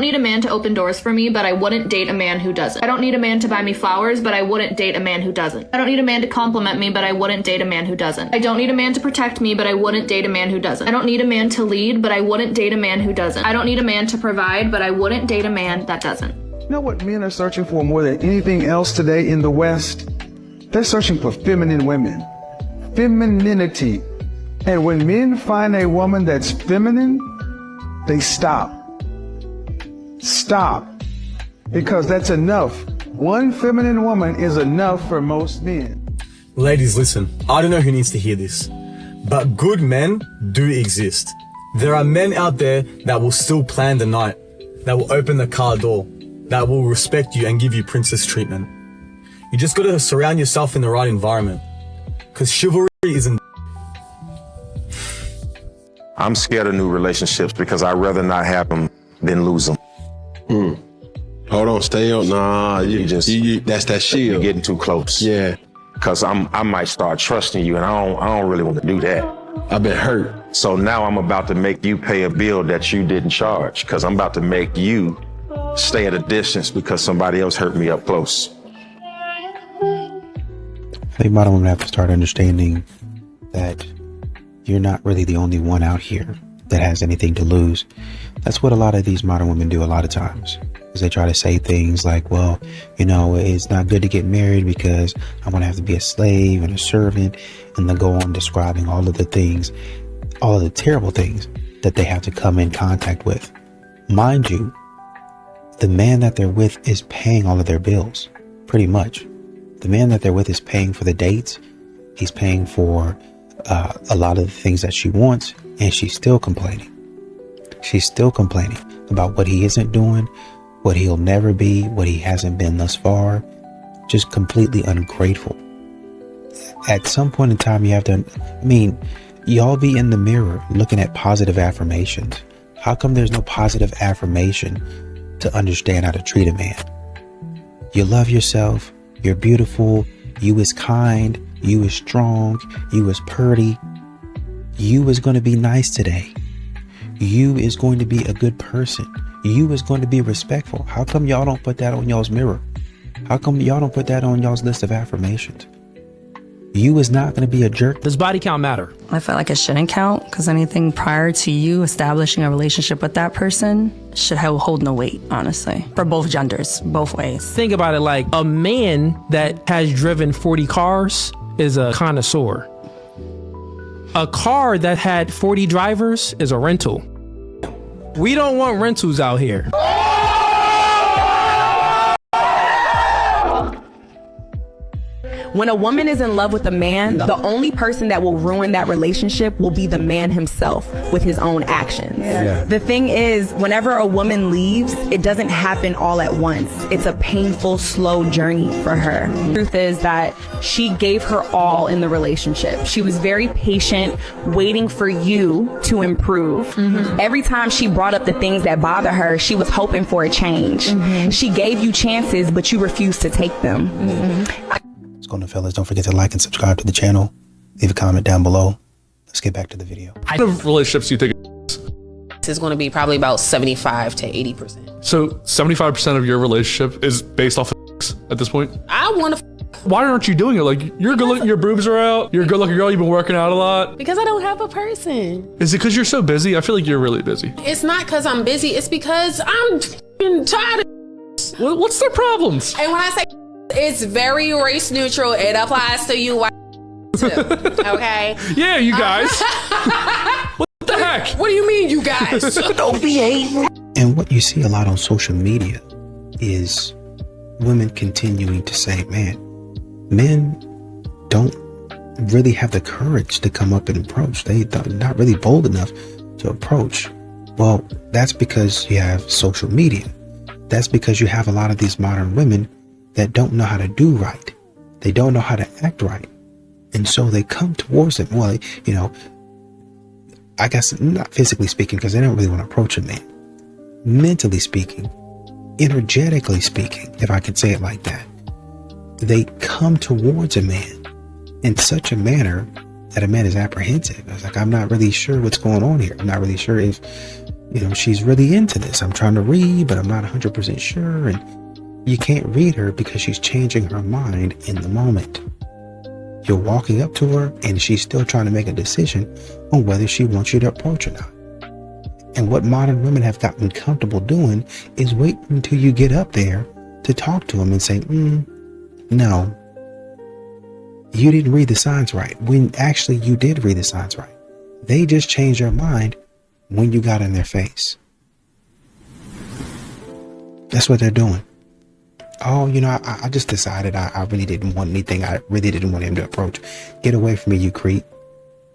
don't need a man to open doors for me, but I wouldn't date a man who doesn't. I don't need a man to buy me flowers, but I wouldn't date a man who doesn't. I don't need a man to compliment me, but I wouldn't date a man who doesn't. I don't need a man to protect me, but I wouldn't date a man who doesn't. I don't need a man to lead, but I wouldn't date a man who doesn't. I don't need a man to provide, but I wouldn't date a man that doesn't. You know what men are searching for more than anything else today in the West? They're searching for feminine women. Femininity. And when men find a woman that's feminine, they stop. Stop. Because that's enough. One feminine woman is enough for most men. Ladies, listen, I don't know who needs to hear this, but good men do exist. There are men out there that will still plan the night, that will open the car door, that will respect you and give you princess treatment. You just gotta surround yourself in the right environment, because chivalry isn't. I'm scared of new relationships because I'd rather not have them than lose them. Hold on, stay on. Nah, that's that shield. You're getting too close. Yeah. Because I might start trusting you, and I don't really want to do that. I've been hurt. So now I'm about to make you pay a bill that you didn't charge, because I'm about to make you stay at a distance because somebody else hurt me up close. I think modern women have to start understanding that you're not really the only one out here that has anything to lose. That's what a lot of these modern women do a lot of times, is they try to say things like, well, you know, it's not good to get married because I'm going to have to be a slave and a servant, and then go on describing all of the things, all of the terrible things that they have to come in contact with. Mind you, the man that they're with is paying all of their bills, pretty much. The man that they're with is paying for the dates. He's paying for a lot of the things that she wants, and she's still complaining. She's still complaining about what he isn't doing, what he'll never be, what he hasn't been thus far. Just completely ungrateful. At some point in time, you have to, y'all be in the mirror looking at positive affirmations. How come there's no positive affirmation to understand how to treat a man? You love yourself. You're beautiful. You is kind. You is strong. You is pretty. You is going to be nice today. You is going to be a good person. You is going to be respectful. How come y'all don't put that on y'all's mirror? How come y'all don't put that on y'all's list of affirmations? You is not going to be a jerk. Does body count matter? I feel like it shouldn't count, because anything prior to you establishing a relationship with that person should hold no weight, honestly, for both genders, both ways. Think about it like a man that has driven 40 cars is a connoisseur. A car that had 40 drivers is a rental. We don't want rentals out here. When a woman is in love with a man, the only person that will ruin that relationship will be the man himself with his own actions. Yeah. The thing is, whenever a woman leaves, it doesn't happen all at once. It's a painful, slow journey for her. The truth is that she gave her all in the relationship. She was very patient, waiting for you to improve. Every time she brought up the things that bother her, she was hoping for a change. She gave you chances, but you refused to take them. What's going on, fellas? Don't forget to like and subscribe to the channel. Leave a comment down below. Let's get back to the video. How many relationships do you think? It's going to be probably about 75 to 80%. So 75% of your relationship is based off of at this point? I want to. Why aren't you doing it? Like, you're good looking, your boobs are out, you're a good looking girl, you've been working out a lot. Because I don't have a person. Is it because you're so busy? I feel like you're really busy. It's not because I'm busy, it's because I'm tired of. What's their problems? And when I say it's very race neutral, it applies to you white too, okay? Yeah, you guys. What the heck? What do you mean, you guys? Don't behave. And what you see a lot on social media is women continuing to say, man, men don't really have the courage to come up and approach. They're not really bold enough to approach. Well, that's because you have social media. That's because you have a lot of these modern women that don't know how to do right. They don't know how to act right. And so they come towards them. Well, you know, I guess not physically speaking, because they don't really want to approach a man. Mentally speaking, energetically speaking, if I could say it like that, they come towards a man in such a manner that a man is apprehensive. It's like, I'm not really sure what's going on here. I'm not really sure if she's really into this. I'm trying to read, but I'm not 100% sure. And you can't read her because she's changing her mind in the moment. You're walking up to her and she's still trying to make a decision on whether she wants you to approach or not. And what modern women have gotten comfortable doing is waiting until you get up there to talk to them and say, no, you didn't read the signs right. When actually you did read the signs right. They just changed their mind when you got in their face. That's what they're doing. Oh, I just decided I really didn't want anything. I really didn't want him to approach. Get away from me, you creep.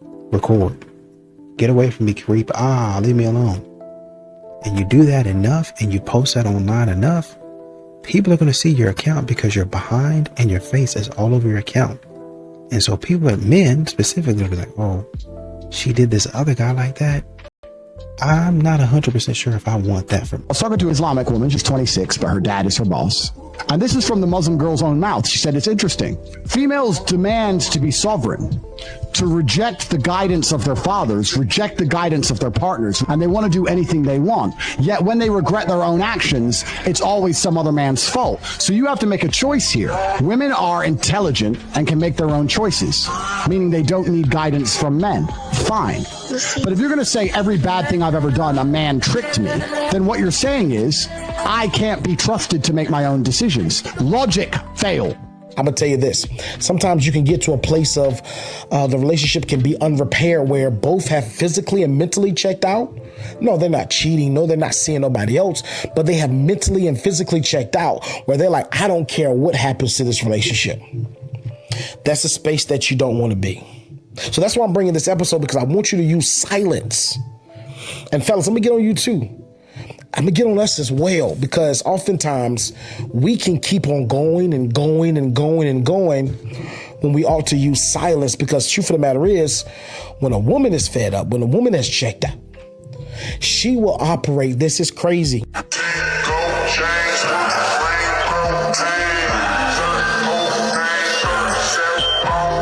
Record. Get away from me, creep. Leave me alone. And you do that enough and you post that online enough, people are going to see your account because you're behind and your face is all over your account. And so people, men specifically, will be like, oh, she did this other guy like that. I'm not 100% sure if I want that from. I was talking to an Islamic woman. She's 26, but her dad is her boss. And this is from the Muslim girl's own mouth. She said, it's interesting. Females demand to be sovereign, to reject the guidance of their fathers, reject the guidance of their partners, and they want to do anything they want. Yet when they regret their own actions, it's always some other man's fault. So you have to make a choice here. Women are intelligent and can make their own choices, meaning they don't need guidance from men. Fine. But if you're going to say every bad thing I've ever done, a man tricked me, then what you're saying is, I can't be trusted to make my own decisions. Logic, fail. I'm gonna tell you this. Sometimes you can get to a place of the relationship can be unrepaired where both have physically and mentally checked out. No, they're not cheating. No, they're not seeing nobody else, but they have mentally and physically checked out where they're like, I don't care what happens to this relationship. That's a space that you don't want to be. So that's why I'm bringing this episode, because I want you to use silence. And fellas, let me get on you too. I'm going to get on us as well, because oftentimes we can keep on going and going and going and going when we ought to use silence, because truth of the matter is, when a woman is fed up, when a woman has checked out, she will operate. This is crazy.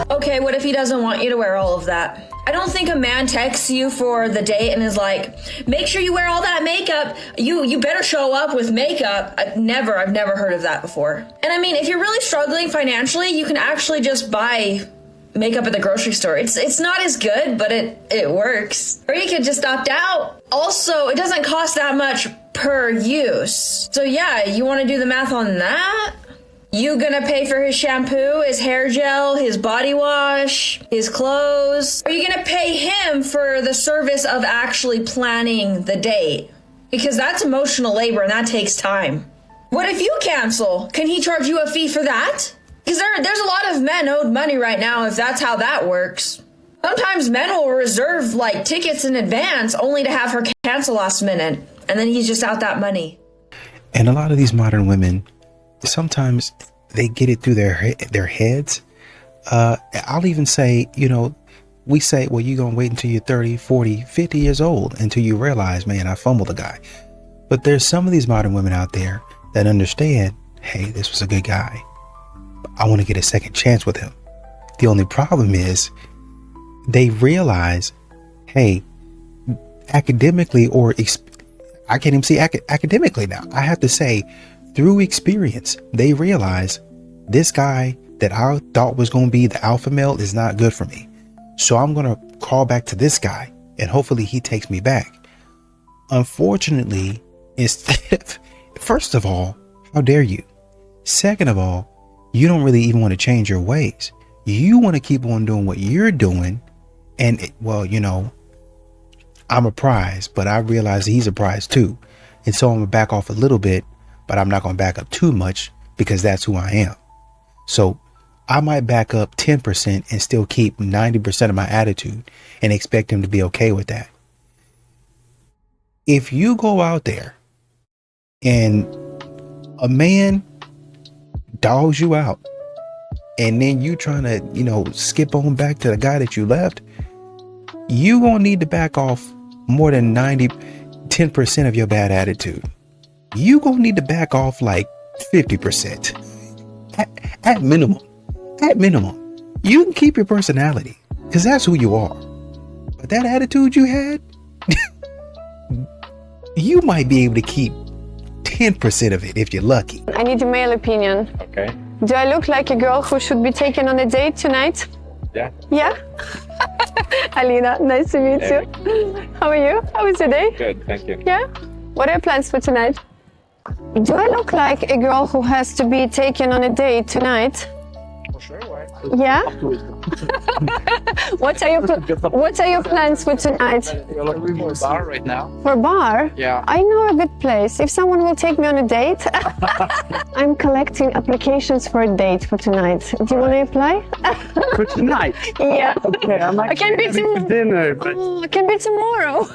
Okay, what if he doesn't want you to wear all of that? I don't think a man texts you for the date and is like, make sure you wear all that makeup. You better show up with makeup. I've never heard of that before. And I mean, if you're really struggling financially, you can actually just buy makeup at the grocery store. It's not as good, but it works. Or you could just opt out. Also, it doesn't cost that much per use. So yeah, you want to do the math on that? You gonna pay for his shampoo, his hair gel, his body wash, his clothes? Are you gonna pay him for the service of actually planning the date? Because that's emotional labor and that takes time. What if you cancel? Can he charge you a fee for that? Because there's a lot of men owed money right now if that's how that works. Sometimes men will reserve like tickets in advance only to have her cancel last minute. And then he's just out that money. And a lot of these modern women, sometimes they get it through their heads. I'll even say, we say, well, you're going to wait until you're 30, 40, 50 years old until you realize, man, I fumbled a guy. But there's some of these modern women out there that understand, hey, this was a good guy. I want to get a second chance with him. The only problem is they realize, hey, academically I can't even see academically now. I have to say, through experience, they realize this guy that I thought was going to be the alpha male is not good for me. So I'm going to call back to this guy and hopefully he takes me back. Unfortunately, first of all, how dare you? Second of all, you don't really even want to change your ways. You want to keep on doing what you're doing. And I'm a prize, but I realize he's a prize too. And so I'm going to back off a little bit, but I'm not going to back up too much because that's who I am. So I might back up 10% and still keep 90% of my attitude and expect him to be okay with that. If you go out there and a man dogs you out and then you trying to, skip on back to the guy that you left, you going to need to back off more than 10% of your bad attitude. You going to need to back off like 50% at minimum. At minimum, you can keep your personality because that's who you are. But that attitude you had, you might be able to keep 10% of it if you're lucky. I need a male opinion. Okay. Do I look like a girl who should be taken on a date tonight? Yeah. Yeah? Alina, nice to meet you. How are you? How was your day? Good, thank you. Yeah? What are your plans for tonight? Do I look like a girl who has to be taken on a date tonight? For sure, why? Yeah? What are your plans for tonight? You're looking for a bar right now. For a bar? Yeah. I know a good place. If someone will take me on a date. I'm collecting applications for a date for tonight. Do you want to apply? For tonight? Yeah. Okay, I might I can be for dinner, but Oh, it can be tomorrow.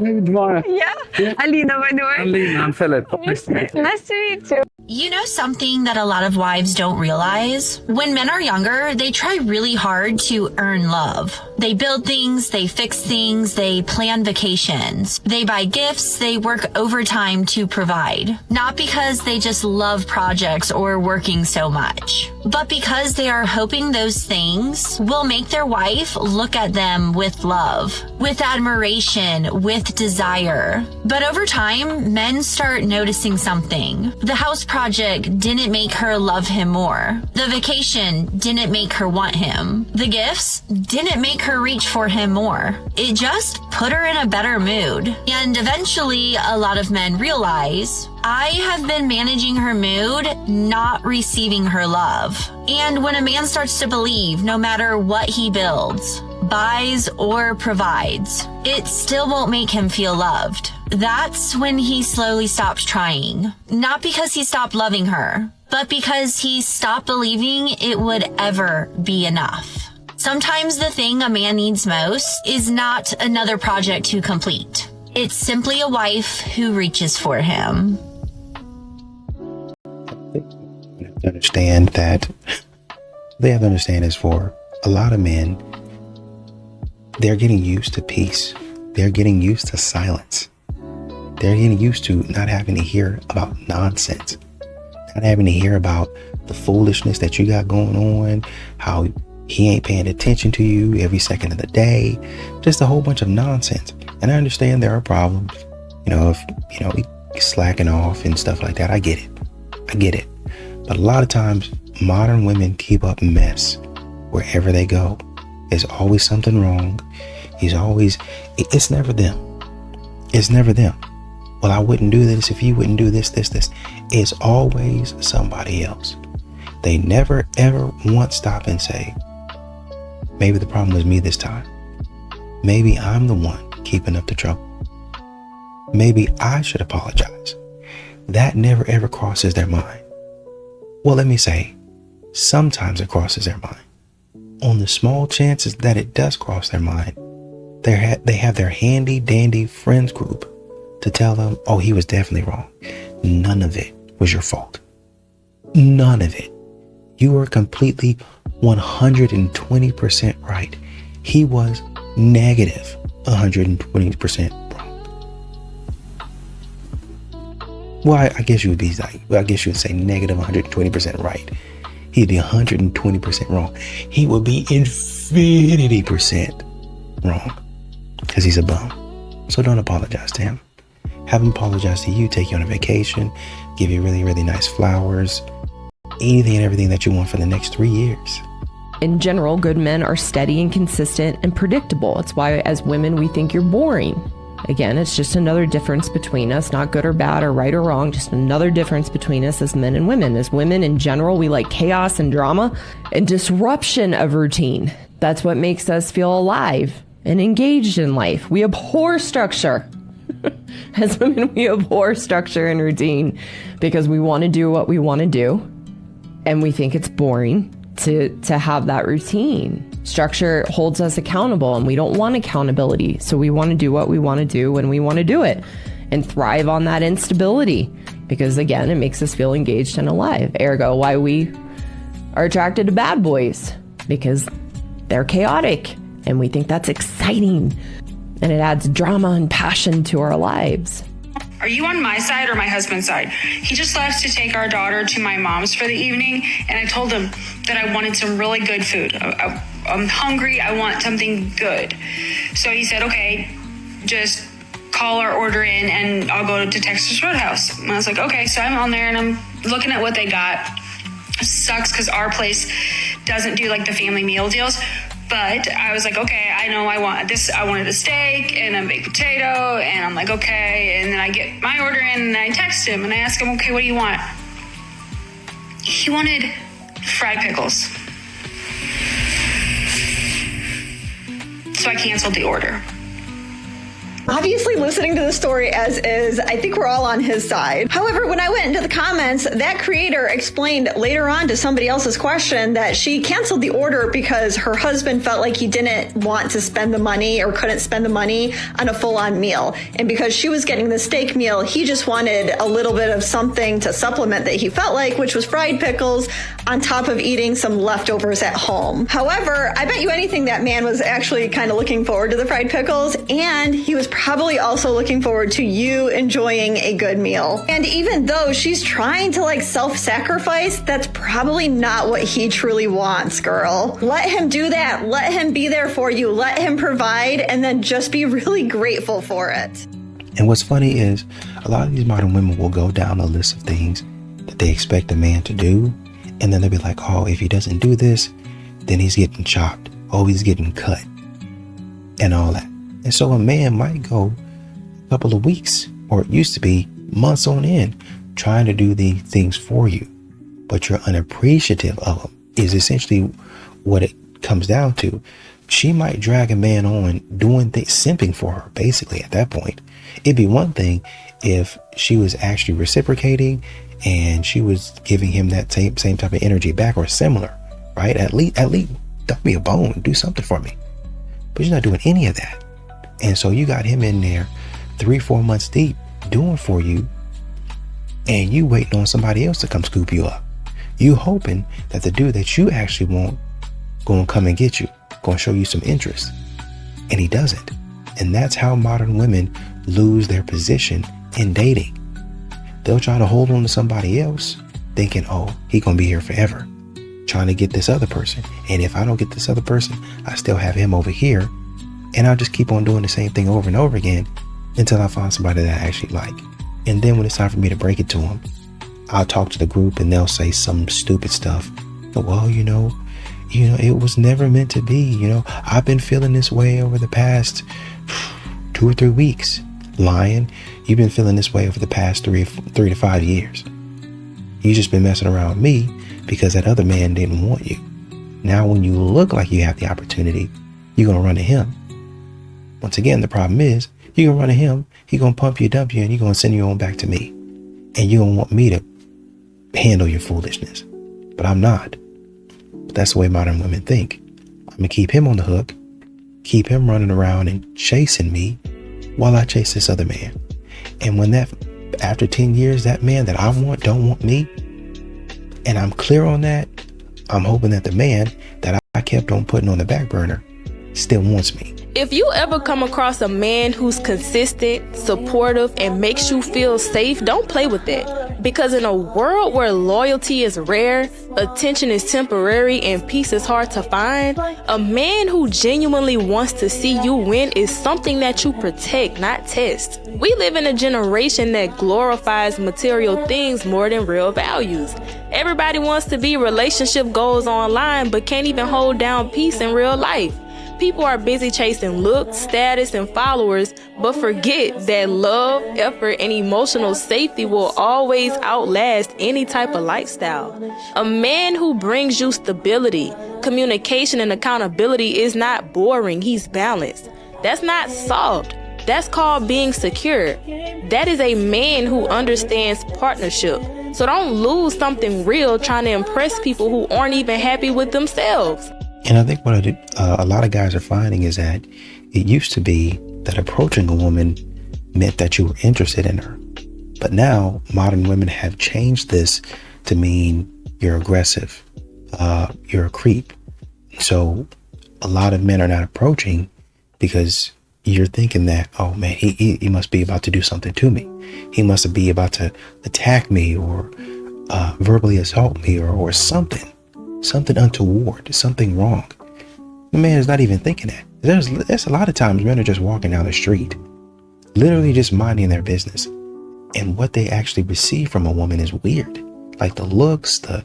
maybe tomorrow. Yeah. Alina, by the way. Alina, I'm Philip. Nice to meet you. You know something that a lot of wives don't realize? When men are younger, they try really hard to earn love. They build things, they fix things, they plan vacations. They buy gifts, they work overtime to provide. Not because they just love projects or working so much, but because they are hoping those things will make their wife look at them with love, with admiration, with desire. But over time, men start noticing something. The house project didn't make her love him more. The vacation didn't make her want him. The gifts didn't make her reach for him more. It just put her in a better mood. And eventually, a lot of men realize, I have been managing her mood, not receiving her love. And when a man starts to believe, no matter what he builds, buys, or provides, it still won't make him feel loved. That's when he slowly stops trying. Not because he stopped loving her, but because he stopped believing it would ever be enough. Sometimes the thing a man needs most is not another project to complete. It's simply a wife who reaches for him. Understand that they have to understand is for a lot of men, they're getting used to peace. They're getting used to silence. They're getting used to not having to hear about nonsense, not having to hear about the foolishness that you got going on, how he ain't paying attention to you every second of the day, just a whole bunch of nonsense. And I understand there are problems, if, he's slacking off and stuff like that. I get it. But a lot of times, modern women keep up mess wherever they go. There's always something wrong. It's never them. It's never them. Well, I wouldn't do this if you wouldn't do this. It's always somebody else. They never, ever once stop and say, maybe the problem was me this time. Maybe I'm the one keeping up the trouble. Maybe I should apologize. That never, ever crosses their mind. Well, let me say, sometimes it crosses their mind. On the small chances that it does cross their mind, they have their handy dandy friends group to tell them, oh, he was definitely wrong. None of it was your fault. None of it. You were completely 120% right. He was negative 120% wrong. Well, I guess you would be like, I guess you would say negative 120% right. He'd be 120% wrong. He would be infinity% wrong because he's a bum. So don't apologize to him. Have him apologize to you, take you on a vacation, give you really, really nice flowers, anything and everything that you want for the next 3 years. In general, good men are steady and consistent and predictable. It's why, as women, we think you're boring. Again, it's just another difference between us, not good or bad or right or wrong, just another difference between us as men and women. As women, in general, we like chaos and drama and disruption of routine. That's what makes us feel alive and engaged in life. We abhor structure. As women, we abhor structure and routine because we want to do what we want to do, and we think it's boring to have that routine. Structure holds us accountable, and we don't want accountability. So we want to do what we want to do when we want to do it and thrive on that instability because, again, it makes us feel engaged and alive. Ergo, why we are attracted to bad boys, because they're chaotic and we think that's exciting and it adds drama and passion to our lives. Are you on my side or my husband's side? He just left to take our daughter to my mom's for the evening, and I told him that I wanted some really good food. I'm hungry. I want something good. So he said, okay, just call our order in and I'll go to Texas Roadhouse. And I was like, okay. So I'm on there and I'm looking at what they got. It sucks because our place doesn't do like the family meal deals. But I was like, okay, I know I want this. I wanted a steak and a baked potato. And I'm like, okay. And then I get my order in and I text him and I ask him, okay, what do you want? He wanted fried pickles. So I canceled the order. Obviously, listening to the story as is, I think we're all on his side. However, when I went into the comments, that creator explained later on to somebody else's question that she canceled the order because her husband felt like he didn't want to spend the money or couldn't spend the money on a full-on meal. And because she was getting the steak meal, he just wanted a little bit of something to supplement that he felt like, which was fried pickles on top of eating some leftovers at home. However, I bet you anything that man was actually kind of looking forward to the fried pickles, and he was probably also looking forward to you enjoying a good meal. And even though she's trying to like self-sacrifice, that's probably not what he truly wants, girl. Let him do that. Let him be there for you. Let him provide, and then just be really grateful for it. And what's funny is a lot of these modern women will go down a list of things that they expect a man to do. And then they'll be like, oh, if he doesn't do this, then he's getting chopped. Oh, he's getting cut and all that. And so a man might go a couple of weeks, or it used to be months on end, trying to do the things for you, but you're unappreciative of them, is essentially what it comes down to. She might drag a man on doing things, simping for her, basically, at that point. It'd be one thing if she was actually reciprocating and she was giving him that same type of energy back or similar, right? At least dump me a bone, do something for me. But you're not doing any of that. And so you got him in there 3-4 months deep doing for you, and you waiting on somebody else to come scoop you up. You hoping that the dude that you actually want gonna come and get you, gonna show you some interest. And he doesn't. And that's how modern women lose their position in dating. They'll try to hold on to somebody else thinking, oh, he gonna be here forever, trying to get this other person. And if I don't get this other person, I still have him over here. And I'll just keep on doing the same thing over and over again until I find somebody that I actually like. And then when it's time for me to break it to them, I'll talk to the group and they'll say some stupid stuff. Well, you know, it was never meant to be. I've been feeling this way over the past 2 or 3 weeks. Lying. You've been feeling this way over the past 3 to 5 years. You just been messing around with me because that other man didn't want you. Now, when you look like you have the opportunity, you're going to run to him. Once again, the problem is you're going to run to him. He's going to pump you, dump you, and you're going to send you on back to me. And you don't want me to handle your foolishness. But I'm not. But that's the way modern women think. I'm going to keep him on the hook, keep him running around and chasing me while I chase this other man. And when after 10 years, that man that I want don't want me, and I'm clear on that, I'm hoping that the man that I kept on putting on the back burner still wants me. If you ever come across a man who's consistent, supportive, and makes you feel safe, don't play with it. Because in a world where loyalty is rare, attention is temporary, and peace is hard to find, a man who genuinely wants to see you win is something that you protect, not test. We live in a generation that glorifies material things more than real values. Everybody wants to be relationship goals online, but can't even hold down peace in real life. People are busy chasing looks, status, and followers, but forget that love, effort, and emotional safety will always outlast any type of lifestyle. A man who brings you stability, communication, and accountability is not boring, he's balanced. That's not soft. That's called being secure. That is a man who understands partnership. So don't lose something real trying to impress people who aren't even happy with themselves. And I think what a lot of guys are finding is that it used to be that approaching a woman meant that you were interested in her. But now modern women have changed this to mean you're aggressive, you're a creep. So a lot of men are not approaching because you're thinking that, oh man, he must be about to do something to me. He must be about to attack me or verbally assault me or something untoward, something wrong. The man is not even thinking that. There's a lot of times men are just walking down the street literally just minding their business. And what they actually receive from a woman is weird. Like the looks, the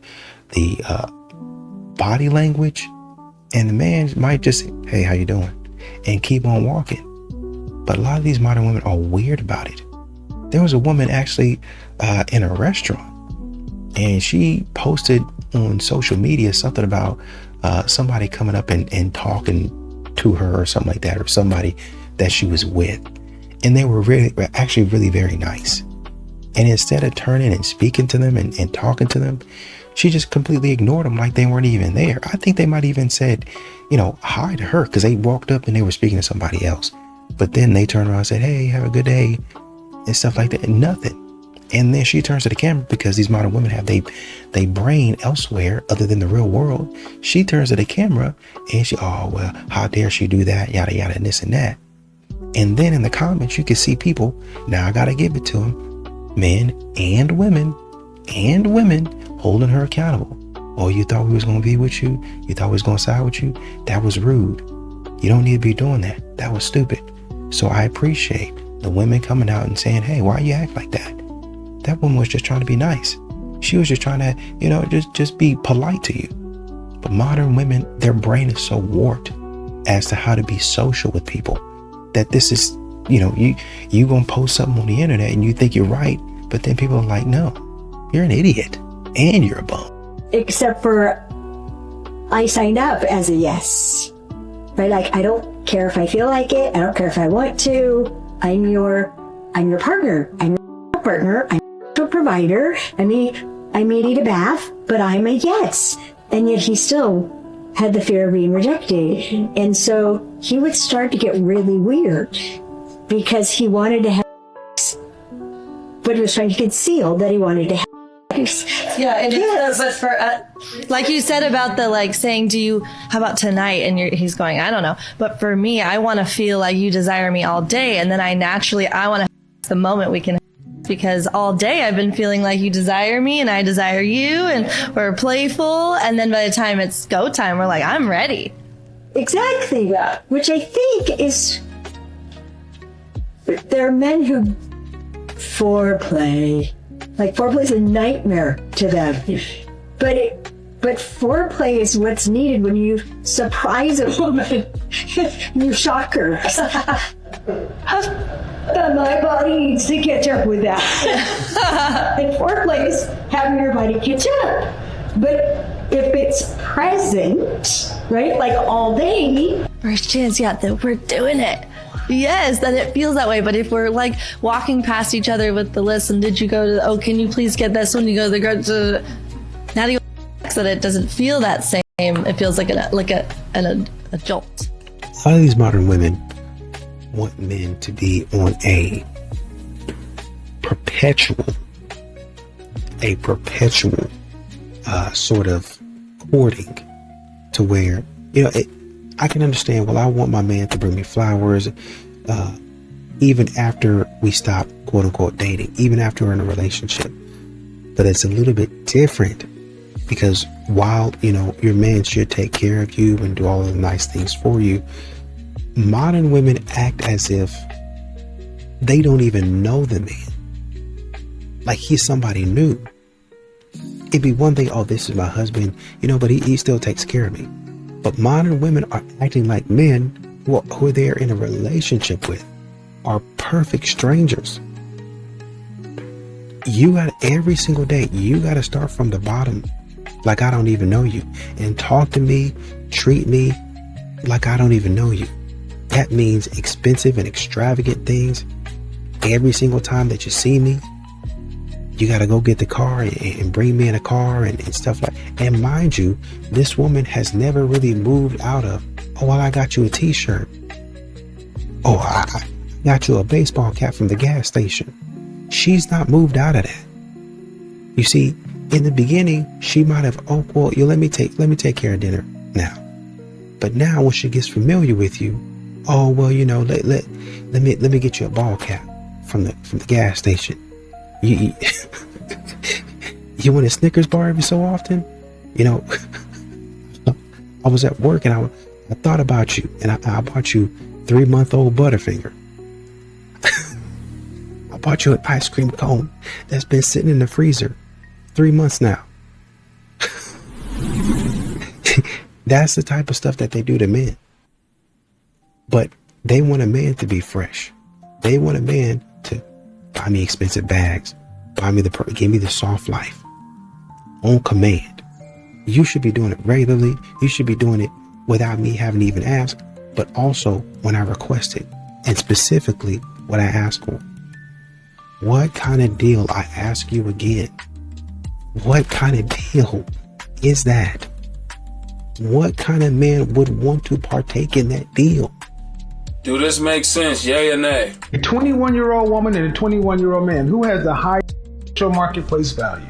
body language. And the man might just say, hey, how you doing? And keep on walking. But a lot of these modern women are weird about it. There was a woman actually in a restaurant, and she posted on social media something about somebody coming up and talking to her or something like that, or somebody that she was with. And they were actually really very nice. And instead of turning and speaking to them and talking to them, she just completely ignored them like they weren't even there. I think they might even said, hi to her, because they walked up and they were speaking to somebody else. But then they turned around and said, hey, have a good day, and stuff like that, and nothing. And then she turns to the camera, because these modern women have they brain elsewhere other than the real world. She turns to the camera and she, oh, well, how dare she do that, yada, yada, and this and that. And then in the comments, you can see people, now I got to give it to them, men and women, holding her accountable. Oh, you thought we was going to be with you? You thought we was going to side with you? That was rude. You don't need to be doing that. That was stupid. So I appreciate the women coming out and saying, hey, why you act like that? That woman was just trying to be nice. She was just trying to, just be polite to you. But modern women, their brain is so warped as to how to be social with people that this is, you gonna post something on the internet and you think you're right, but then people are like, no, you're an idiot and you're a bum. Except for I signed up as a yes, right? Like, I don't care if I feel like it. I don't care if I want to. I'm your partner. I'm your partner. I'm your provider. I may need a bath, but I'm a yes. And yet he still had the fear of being rejected. And so he would start to get really weird because he wanted to have sex, but he was trying to conceal that he wanted to have sex. Yeah, and but for like you said about the saying, how about tonight? And he's going, I don't know. But for me, I want to feel like you desire me all day, and then I want to have the moment we can have, because all day I've been feeling like you desire me and I desire you, and we're playful, and then by the time it's go time, we're like, I'm ready. Exactly that, which I think is, there are men who foreplay is a nightmare to them, but foreplay is what's needed when you surprise a woman. You shock her. My body needs to catch up with that. And foreplay is having your body catch up. But if it's present, right, like all day, first chance, that we're doing it. Yes, then it feels that way. But if we're walking past each other with the list, and did you go to, can you please get this one? You go to the now you that it doesn't feel that same. It feels like a jolt. A lot of these modern women want men to be on a perpetual sort of courting, to where, I can understand, well, I want my man to bring me flowers, even after we stop, quote unquote, dating, even after we're in a relationship. But it's a little bit different, because while, your man should take care of you and do all the nice things for you, modern women act as if they don't even know the man. Like he's somebody new. It'd be one thing, oh, this is my husband, but he still takes care of me. But modern women are acting like men who they're in a relationship with are perfect strangers. You got, every single day, you got to start from the bottom, like I don't even know you, and talk to me, treat me like I don't even know you. That means expensive and extravagant things. Every single time that you see me, you got to go get the car and bring me in a car and stuff like that. And mind you, this woman has never really moved out of, oh, well, I got you a t-shirt. Oh, I got you a baseball cap from the gas station. She's not moved out of that. You see, in the beginning, she might have, oh, well, let me take care of dinner now. But now when she gets familiar with you, oh, well, let me get you a ball cap from the gas station. You want a Snickers bar every so often? I was at work and I thought about you, and I bought you 3-month-old Butterfinger. bought you an ice cream cone that's been sitting in the freezer 3 months now. That's the type of stuff that they do to men. But they want a man to be fresh. They want a man to buy me expensive bags, give me the soft life on command. You should be doing it regularly. You should be doing it without me having to even ask, but also when I request it, and specifically what I ask for. What kind of deal, I ask you again, what kind of deal is that? What kind of man would want to partake in that deal? Do this make sense, yay or nay? A 21-year-old woman and a 21-year-old man, who has the higher marketplace value?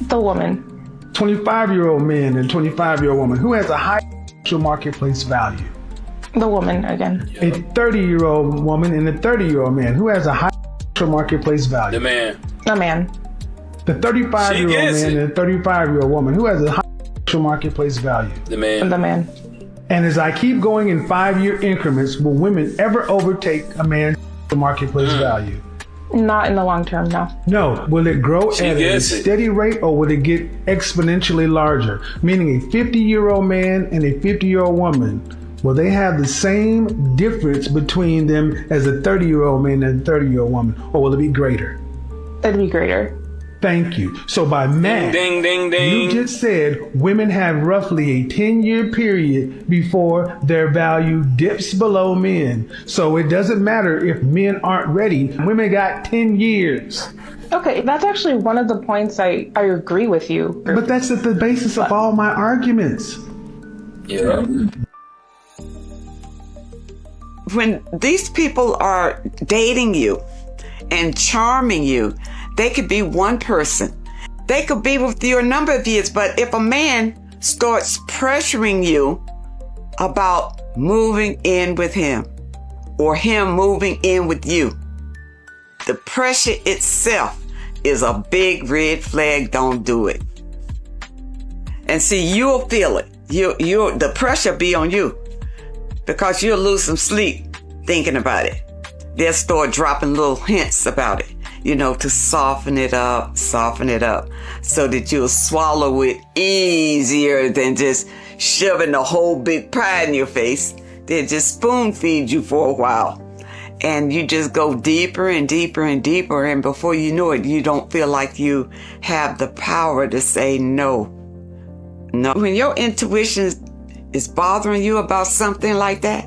The woman. 25-year-old man and 25-year-old woman, who has a higher marketplace value? The woman again. A 30-year-old woman and a 30-year-old man, who has a higher marketplace value? The man. The man. The 35-year-old man and a 35-year-old woman, who has a higher marketplace value? The man. The man. And as I keep going in 5-year increments, will women ever overtake a man's marketplace value? Not in the long term, no. No. Will it grow at a steady rate, or will it get exponentially larger? Meaning a 50-year-old man and a 50-year-old woman, will they have the same difference between them as a 30-year-old man and a 30-year-old woman, or will it be greater? It'd be greater. Thank you. So by math, ding, ding, ding. You just said women have roughly a 10-year period before their value dips below men. So it doesn't matter if men aren't ready. Women got 10 years. Okay, that's actually one of the points I agree with you. But that's at the basis of all my arguments. Yeah. When these people are dating you and charming you, they could be one person. They could be with you a number of years, but if a man starts pressuring you about moving in with him or him moving in with you, the pressure itself is a big red flag. Don't do it. And see, you'll feel it. The pressure be on you because you'll lose some sleep thinking about it. They'll start dropping little hints about it, to soften it up, so that you'll swallow it easier than just shoving the whole big pie in your face. They'll just spoon feed you for a while. And you just go deeper and deeper and deeper. And before you know it, you don't feel like you have the power to say no. No. When your intuition is bothering you about something like that,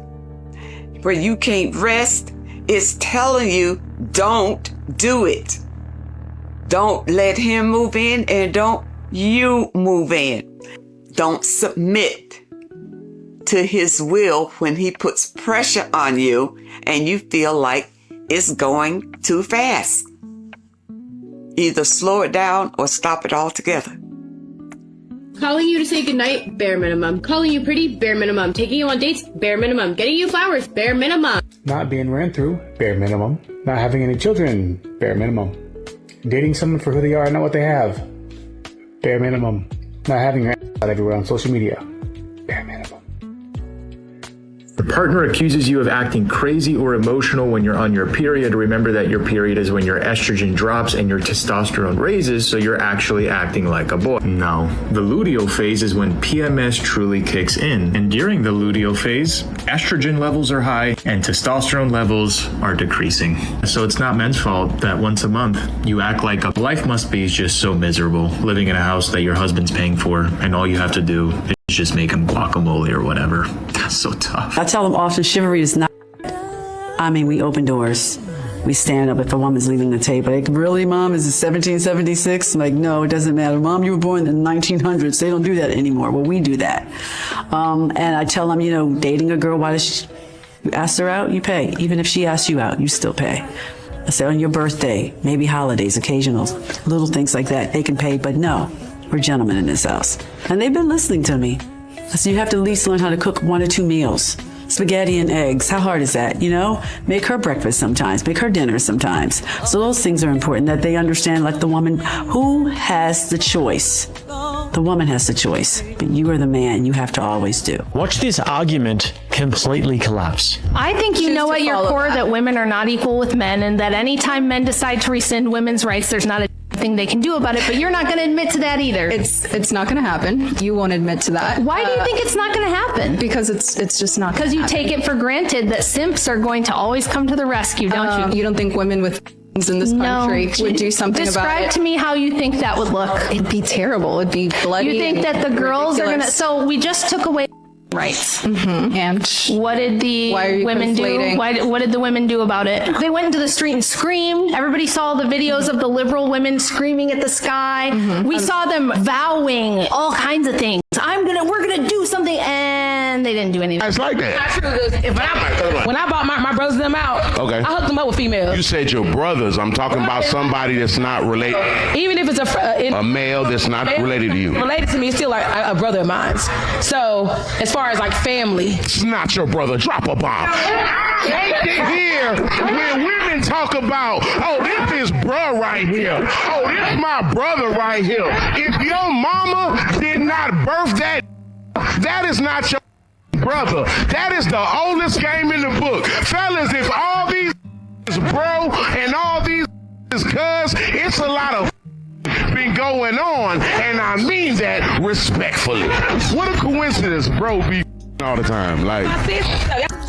where you can't rest, it's telling you, don't do it. Don't let him move in, and don't you move in. Don't submit to his will when he puts pressure on you and you feel like it's going too fast. Either slow it down or stop it altogether. Calling you to say goodnight, bare minimum. Calling you pretty, bare minimum. Taking you on dates, bare minimum. Getting you flowers, bare minimum. Not being ran through, bare minimum. Not having any children, bare minimum. Dating someone for who they are, not what they have, bare minimum. Not having your out everywhere on social media, bare minimum. Your partner accuses you of acting crazy or emotional when you're on your period. Remember that your period is when your estrogen drops and your testosterone raises, so you're actually acting like a boy. No. The luteal phase is when PMS truly kicks in. And during the luteal phase, estrogen levels are high and testosterone levels are decreasing. So it's not men's fault that once a month you act like a life must be just so miserable, living in a house that your husband's paying for and all you have to do is just make him guacamole or whatever. That's so tough. I tell them often chivalry is not, we open doors. We stand up if a woman's leaving the table. Like, really, Mom? Is it 1776? I'm like, no, it doesn't matter. Mom, you were born in the 1900s. They don't do that anymore. Well, we do that. And I tell them, dating a girl, you ask her out, you pay. Even if she asks you out, you still pay. I say on your birthday, maybe holidays, occasional, little things like that, they can pay, but no. We're gentlemen in this house. And they've been listening to me. So you have to at least learn how to cook 1 or 2 meals. Spaghetti and eggs. How hard is that? Make her breakfast sometimes. Make her dinner sometimes. So those things are important, that they understand, like the woman who has the choice. The woman has the choice. But you are the man. You have to always do. Watch this argument completely collapse. I think you know at your core that women are not equal with men, and that anytime men decide to rescind women's rights, there's not a thing they can do about it, but you're not going to admit to that either. It's not going to happen. You won't admit to that. Why do you think it's not going to happen? Because it's just not. Because you take it for granted that simps are going to always come to the rescue, don't you? You don't think women with in this country would do something about it? Describe to me how you think that would look. It'd be terrible. It'd be bloody. You think that the girls are going to... So we just took away rights. Mm-hmm. And what did the women do? What did the women do about it? They went into the street and screamed. Everybody saw the videos of the liberal women screaming at the sky. Mm-hmm. We saw them vowing all kinds of things. We're gonna do something, and they didn't do anything. It's like that. Not true. When I bought my brothers them out, okay, I hooked them up with females. You said your brothers. I'm talking about somebody that's not related. Even if it's a male that's not related to you. Related to me, it's still like a brother of mine. So as far as like family, it's not your brother. Drop a bomb. Here, when women talk about, oh, this is bruh right here. Oh, this is my brother right here. If your mama did not birth that is not your brother. That is the oldest game in the book. Fellas, if all these is bro and all these is cuz, it's a lot of been going on, and I mean that respectfully. What a coincidence, bro be all the time. Like,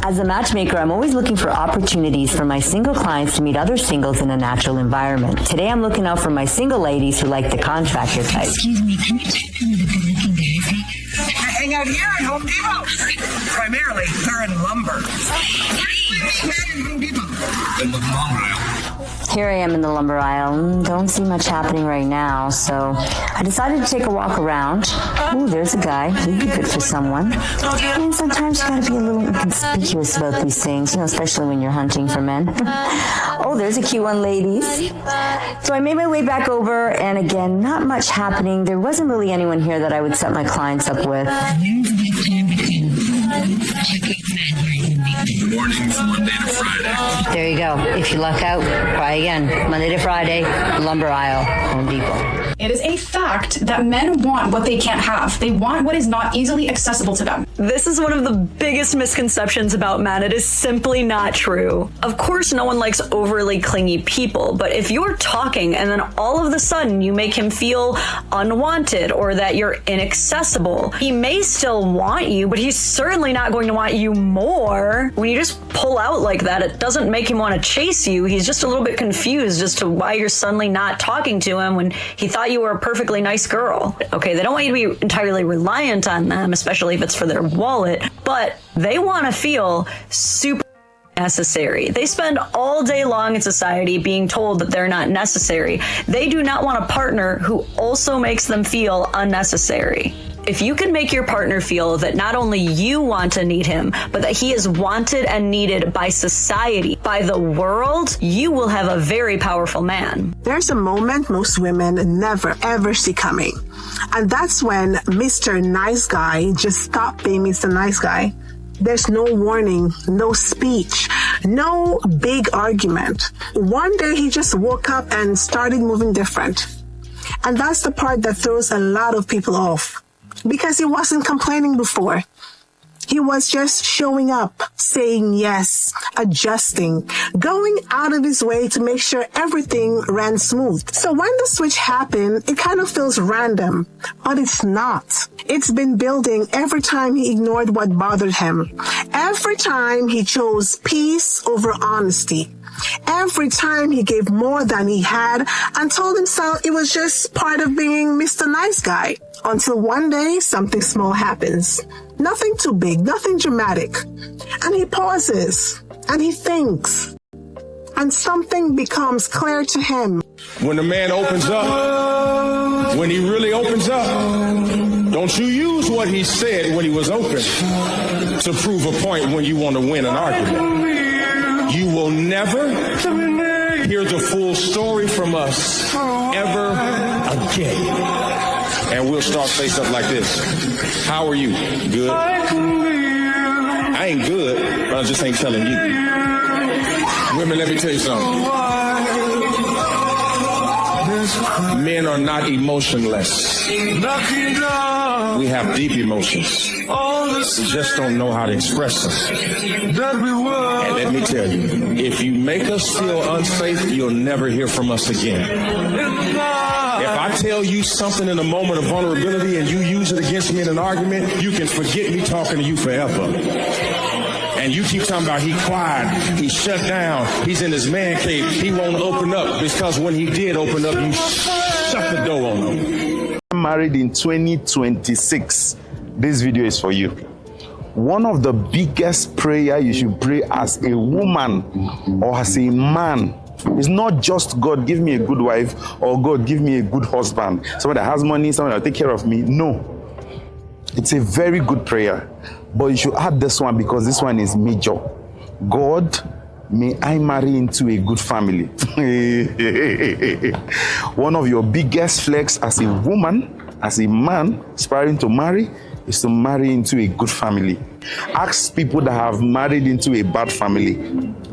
as a matchmaker, I'm always looking for opportunities for my single clients to meet other singles in a natural environment. Today, I'm looking out for my single ladies who like the contractor type. Excuse me, can you check me with the working guys? I hang out here at Home Depot. Primarily, they're in lumber. In the lumber aisle. Here I am in the lumber aisle. Don't see much happening right now, so I decided to take a walk around. Ooh, there's a guy. He'd be good for someone. And sometimes you gotta be a little inconspicuous about these things, especially when you're hunting for men. Oh, there's a cute one, ladies. So I made my way back over, and again, not much happening. There wasn't really anyone here that I would set my clients up with. Mornings, Monday to Friday. There you go. If you luck out, try again. Monday to Friday, lumber aisle, Home Depot. It is a fact that men want what they can't have. They want what is not easily accessible to them. This is one of the biggest misconceptions about men. It is simply not true. Of course, no one likes overly clingy people, but if you're talking and then all of a sudden you make him feel unwanted or that you're inaccessible, he may still want you, but he's certainly not going to want you more. When you just pull out like that, it doesn't make him want to chase you. He's just a little bit confused as to why you're suddenly not talking to him when he thought you were a perfectly nice girl. Okay, they don't want you to be entirely reliant on them, especially if it's for their wallet, but they want to feel super necessary. They spend all day long in society being told that they're not necessary. They do not want a partner who also makes them feel unnecessary. If you can make your partner feel that not only you want and need him, but that he is wanted and needed by society, by the world, you will have a very powerful man. There's a moment most women never ever see coming. And that's when Mr. Nice Guy just stopped being Mr. Nice Guy. There's no warning, no speech, no big argument. One day he just woke up and started moving different. And that's the part that throws a lot of people off. Because he wasn't complaining before. He was just showing up, saying yes, adjusting, going out of his way to make sure everything ran smooth. So when the switch happened, it kind of feels random, but it's not. It's been building every time he ignored what bothered him. Every time he chose peace over honesty. Every time he gave more than he had and told himself it was just part of being Mr. Nice Guy. Until one day, something small happens. Nothing too big, nothing dramatic. And he pauses and he thinks. And something becomes clear to him. When the man opens up, when he really opens up, don't you use what he said when he was open to prove a point when you want to win an argument. You will never hear the full story from us ever again. And we'll start say something like this. How are you? Good? I ain't good, but I just ain't telling you. Women, let me tell you something. Men are not emotionless. We have deep emotions. We just don't know how to express them. And let me tell you, if you make us feel unsafe, you'll never hear from us again. If I tell you something in a moment of vulnerability and you use it against me in an argument, you can forget me talking to you forever. And you keep talking about he quiet, he shut down, he's in his man cave, he won't open up, because when he did open up, you shut the door on him. Married in 2026. This video is for you. One of the biggest prayer you should pray as a woman or as a man is not just God give me a good wife or God give me a good husband, someone that has money, someone that will take care of me. No. It's a very good prayer. But you should add this one because this one is major. God, may I marry into a good family. One of your biggest flex as a woman, as a man aspiring to marry, is to marry into a good family. Ask people that have married into a bad family.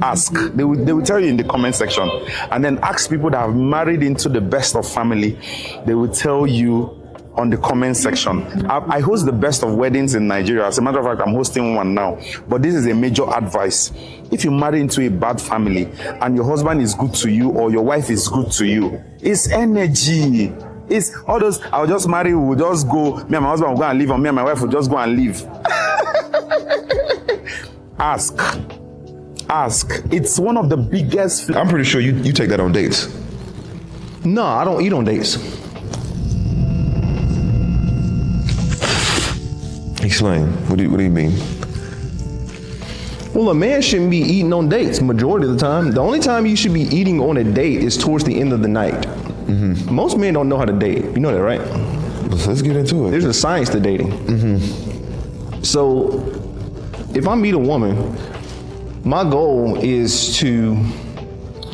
Ask. They will tell you in the comment section. And then ask people that have married into the best of family. They will tell you on the comment section. I host the best of weddings in Nigeria. As a matter of fact, I'm hosting one now. But this is a major advice. If you marry into a bad family and your husband is good to you or your wife is good to you, it's energy. It's all those, I'll just marry, we'll just go, me and my husband will go and live, or me and my wife will just go and live. Ask. It's one of the biggest. I'm pretty sure you take that on dates. No, I don't eat on dates. Explain. What do you mean? Well, a man shouldn't be eating on dates majority of the time. The only time you should be eating on a date is towards the end of the night. Mm-hmm. Most men don't know how to date. You know that, right? Let's get into it. There's a science to dating. Mm-hmm. So, if I meet a woman, my goal is to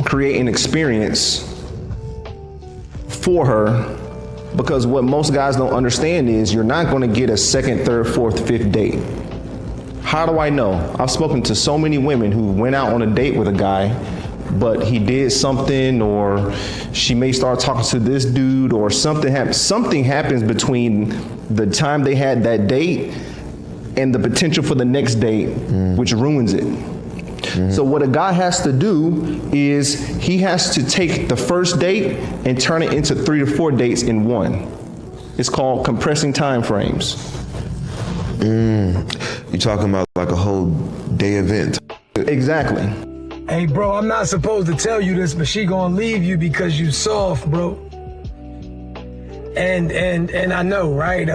create an experience for her, because what most guys don't understand is you're not going to get a second, third, fourth, fifth date. How do I know? I've spoken to so many women who went out on a date with a guy, but he did something, or she may start talking to this dude, or something happens between the time they had that date and the potential for the next date, which ruins it. So what a guy has to do is he has to take the first date and turn it into 3 to 4 dates in one. It's called compressing time frames. You're talking about like a whole day event. Exactly. Hey, bro, I'm not supposed to tell you this, but she gonna leave you because you soft, bro. And I know, right?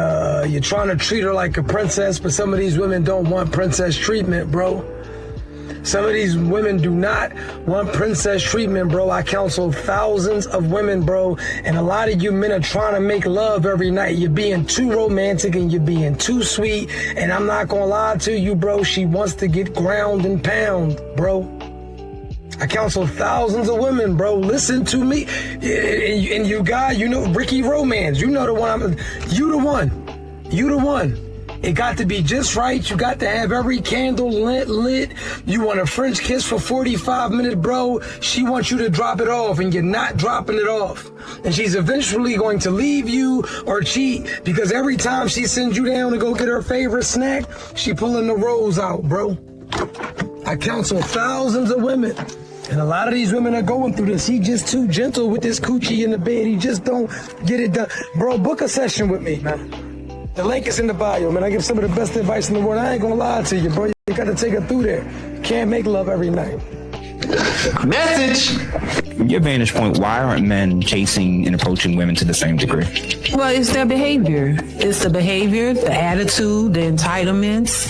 You're trying to treat her like a princess, but some of these women don't want princess treatment, bro. Some of these women do not want princess treatment, bro. I counsel thousands of women, bro, and a lot of you men are trying to make love every night. You're being too romantic and you're being too sweet, and I'm not gonna lie to you, bro. She wants to get ground and pound, bro. I counsel thousands of women, bro. Listen to me. And you guys, you know Ricky Romance. You know the one. You the one. You the one. It got to be just right. You got to have every candle lit. You want a French kiss for 45 minutes, bro. She wants you to drop it off, and you're not dropping it off. And she's eventually going to leave you or cheat, because every time she sends you down to go get her favorite snack, she pulling the rolls out, bro. I counsel thousands of women. And a lot of these women are going through this. He just too gentle with this coochie in the bed. He just don't get it done. Bro, book a session with me, man. The link is in the bio, man. I give some of the best advice in the world. I ain't gonna lie to you, bro. You got to take her through there. Can't make love every night. Message! From your vantage point, why aren't men chasing and approaching women to the same degree? Well, it's their behavior. It's the behavior, the attitude, the entitlements,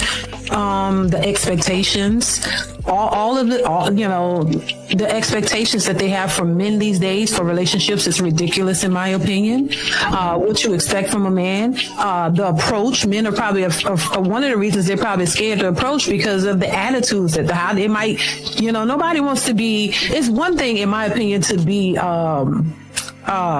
the expectations, all of the, you know, the expectations that they have from men these days for relationships is ridiculous, in my opinion. What you expect from a man, the approach, men are probably one of the reasons they're probably scared to approach, because of the attitudes that how they might, you know, nobody wants to be. It's one thing, in my opinion, to be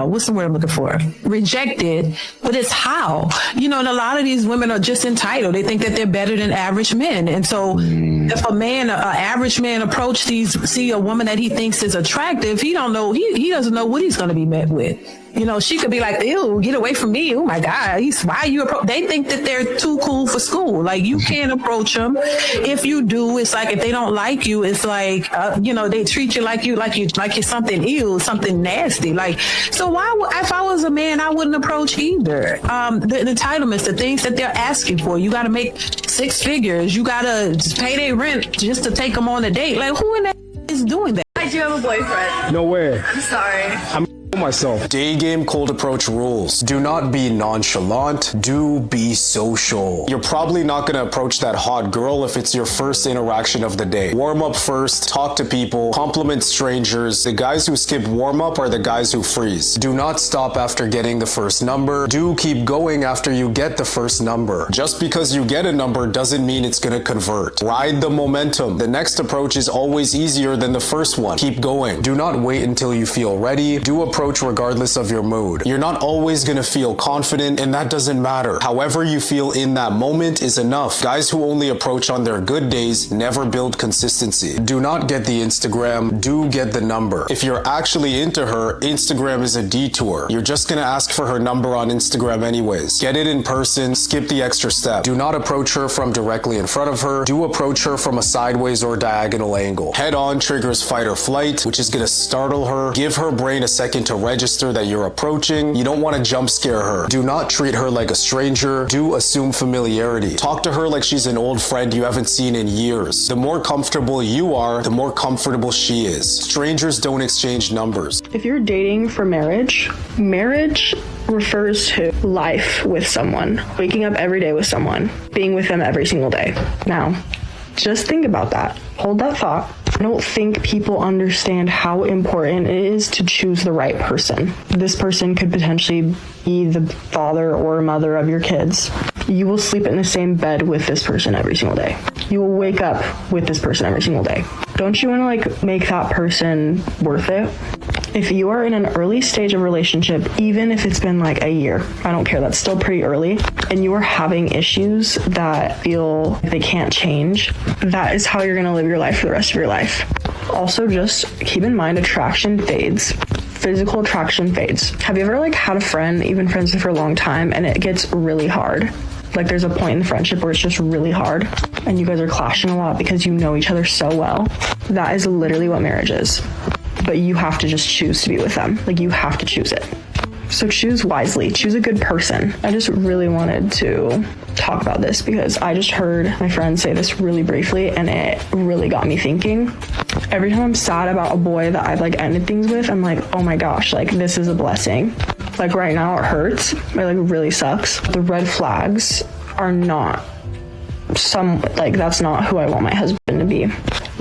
what's the word I'm looking for? Rejected, but it's how. You know, and a lot of these women are just entitled. They think that they're better than average men. And so if a man, an average man see a woman that he thinks is attractive, he doesn't know what he's going to be met with. You know, she could be like, ew, get away from me. Oh my God, why are you they think that they're too cool for school. Like, you can't approach them. If you do, it's like, if they don't like you, it's like, they treat you like you're something ill, something nasty. Like, so if I was a man, I wouldn't approach either. The entitlements, the things that they're asking for, you got to make 6 figures. You got to pay their rent just to take them on a date. Like, who in that is doing that? I do have a boyfriend. No way. I'm sorry. Myself. Day game cold approach rules. Do not be nonchalant. Do be social. You're probably not going to approach that hot girl if it's your first interaction of the day. Warm up first, talk to people, compliment strangers. The guys who skip warm up are the guys who freeze. Do not stop after getting the first number. Do keep going after you get the first number. Just because you get a number doesn't mean it's going to convert. Ride the momentum. The next approach is always easier than the first one. Keep going. Do not wait until you feel ready. Do approach regardless of your mood. You're not always going to feel confident, and that doesn't matter. However you feel in that moment is enough. Guys who only approach on their good days never build consistency. Do not get the Instagram, do get the number. If you're actually into her, Instagram is a detour. You're just going to ask for her number on Instagram anyways. Get it in person, skip the extra step. Do not approach her from directly in front of her. Do approach her from a sideways or diagonal angle. Head on triggers fight or flight, which is going to startle her. Give her brain a second to register that you're approaching. You don't want to jump scare her. Do not treat her like a stranger. Do assume familiarity. Talk to her like she's an old friend you haven't seen in years. The more comfortable you are, the more comfortable she is. Strangers don't exchange numbers. If you're dating for marriage refers to life with someone, waking up every day with someone, being with them every single day. Now, just think about that. Hold that thought. I don't think people understand how important it is to choose the right person. This person could potentially be the father or mother of your kids. You will sleep in the same bed with this person every single day. You will wake up with this person every single day. Don't you want to make that person worth it? If you are in an early stage of relationship, even if it's been a year, I don't care, that's still pretty early, and you are having issues that feel they can't change, that is how you're going to live your life for the rest of your life. Also, just keep in mind, attraction fades. Physical attraction fades. Have you ever had a friend, even friends for a long time, and it gets really hard? There's a point in the friendship where it's just really hard and you guys are clashing a lot because you know each other so well. That is literally what marriage is. But you have to just choose to be with them. You have to choose it. So choose wisely. Choose a good person. I just really wanted to talk about this because I just heard my friend say this really briefly and it really got me thinking. Every time I'm sad about a boy that I've ended things with, I'm like, oh my gosh, this is a blessing. Right now it hurts. It really sucks. The red flags are not that's not who I want my husband to be.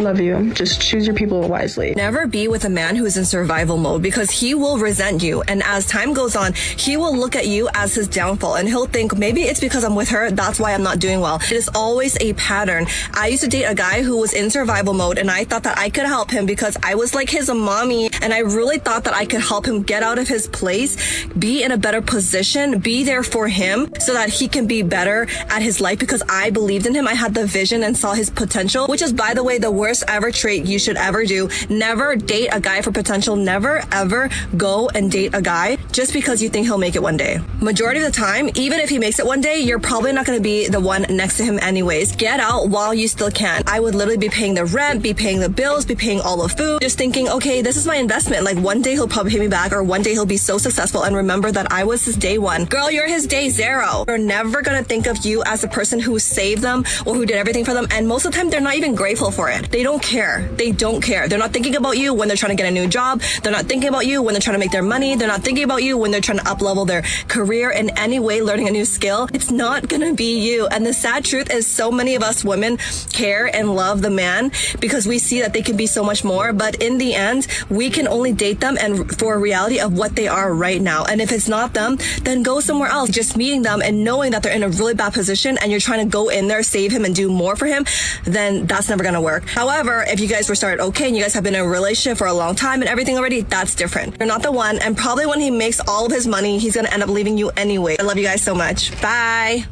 Love you. Just choose your people wisely. Never be with a man who's in survival mode because he will resent you. And as time goes on, he will look at you as his downfall and he'll think maybe it's because I'm with her. That's why I'm not doing well. It is always a pattern. I used to date a guy who was in survival mode and I thought that I could help him because I was like his mommy and I really thought that I could help him get out of his place, be in a better position, be there for him so that he can be better at his life because I believed in him. I had the vision and saw his potential, which is, by the way, the worst ever trait you should ever do. Never date a guy for potential. Never, ever go and date a guy just because you think he'll make it one day. Majority of the time, even if he makes it one day, you're probably not going to be the one next to him anyways. Get out while you still can. I would literally be paying the rent, be paying the bills, be paying all the food, just thinking, okay, this is my investment. One day he'll probably pay me back or one day he'll be so successful and remember that I was his day one. Girl, you're his day zero. They're never going to think of you as the person who saved them or who did everything for them. And most of the time, they're not even grateful for it. They don't care. They don't care. They're not thinking about you when they're trying to get a new job. They're not thinking about you when they're trying to make their money. They're not thinking about you when they're trying to up-level their career in any way, learning a new skill. It's not going to be you. And the sad truth is so many of us women care and love the man because we see that they can be so much more. But in the end, we can only date them and for a reality of what they are right now. And if it's not them, then go somewhere else. Just meeting them and knowing that they're in a really bad position and you're trying to go in there, save him and do more for him, then that's never going to work. However, if you guys were started okay and you guys have been in a relationship for a long time and everything already, that's different. You're not the one, and probably when he makes all of his money, he's gonna end up leaving you anyway. I love you guys so much. Bye.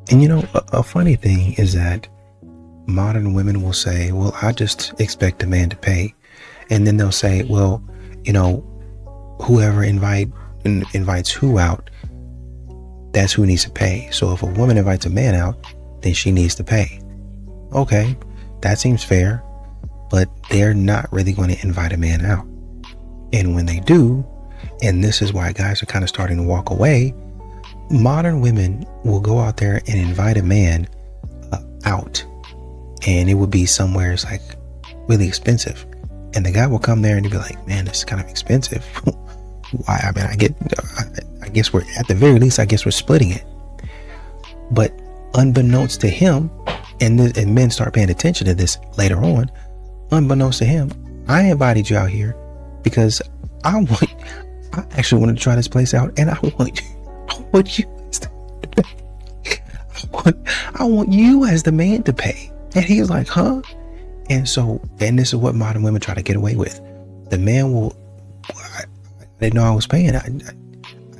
And you know, a funny thing is that modern women will say, well, I just expect a man to pay. And then they'll say, well, you know, whoever invites who out, that's who needs to pay. So if a woman invites a man out, then she needs to pay. Okay, that seems fair, but they're not really going to invite a man out. And when they do, and this is why guys are kind of starting to walk away, modern women will go out there and invite a man out, and it would be somewhere it's like really expensive, and the guy will come there and he'll be like, man, this is kind of expensive. Why? I mean, I guess we're, at the very least, I guess we're splitting it. But unbeknownst to him, and men start paying attention to this later on, unbeknownst to him, I invited you out here because I actually wanted to try this place out, and I want you as the man to pay. And he was like, huh? And so, and this is what modern women try to get away with. The man will, I didn't know I was paying. I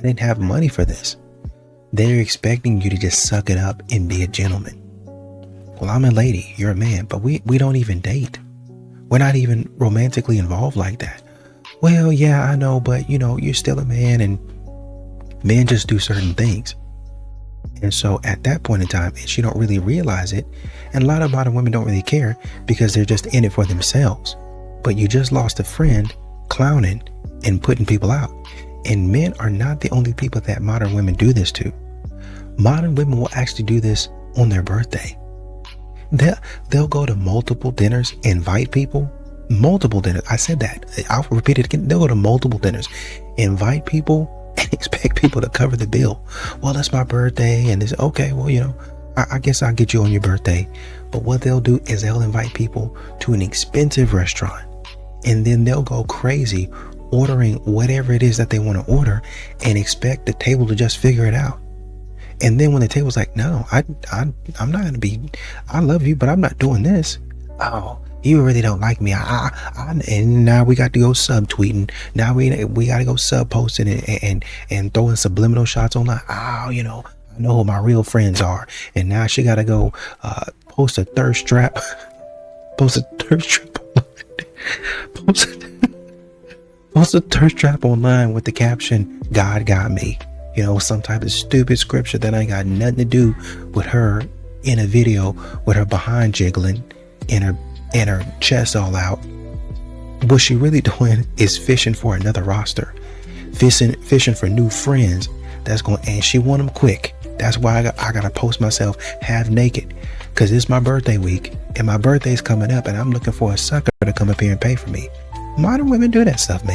didn't have money for this. They're expecting you to just suck it up and be a gentleman. Well, I'm a lady, you're a man, but we don't even date. We're not even romantically involved like that. Well, yeah, I know, but you know, you're still a man, and men just do certain things. And so at that point in time, and she don't really realize it, and a lot of modern women don't really care because they're just in it for themselves. But you just lost a friend clowning and putting people out. And men are not the only people that modern women do this to. Modern women will actually do this on their birthday. They'll go to multiple dinners, invite people, multiple dinners. I said that. I'll repeat it again. They'll go to multiple dinners, invite people, and expect people to cover the bill. Well, that's my birthday, and it's okay. Well, you know, I guess I'll get you on your birthday. But what they'll do is they'll invite people to an expensive restaurant, and then they'll go crazy ordering whatever it is that they want to order and expect the table to just figure it out. And then when the table's like, no, I'm not gonna be, I love you, but I'm not doing this. Oh, you really don't like me. And now we got to go subtweeting. Now we got to go sub posting and throwing subliminal shots online. Oh, you know, I know who my real friends are. And now she got to go post a thirst trap. Post a thirst trap. Post a thirst trap online with the caption, God got me. You know, some type of stupid scripture that ain't got nothing to do with her in a video with her behind jiggling and her chest all out. What she really doing is fishing for another roster, fishing for new friends. That's going, and she want them quick. That's why I gotta post myself half naked, because it's my birthday week and my birthday's coming up, and I'm looking for a sucker to come up here and pay for me. Modern women do that stuff, man.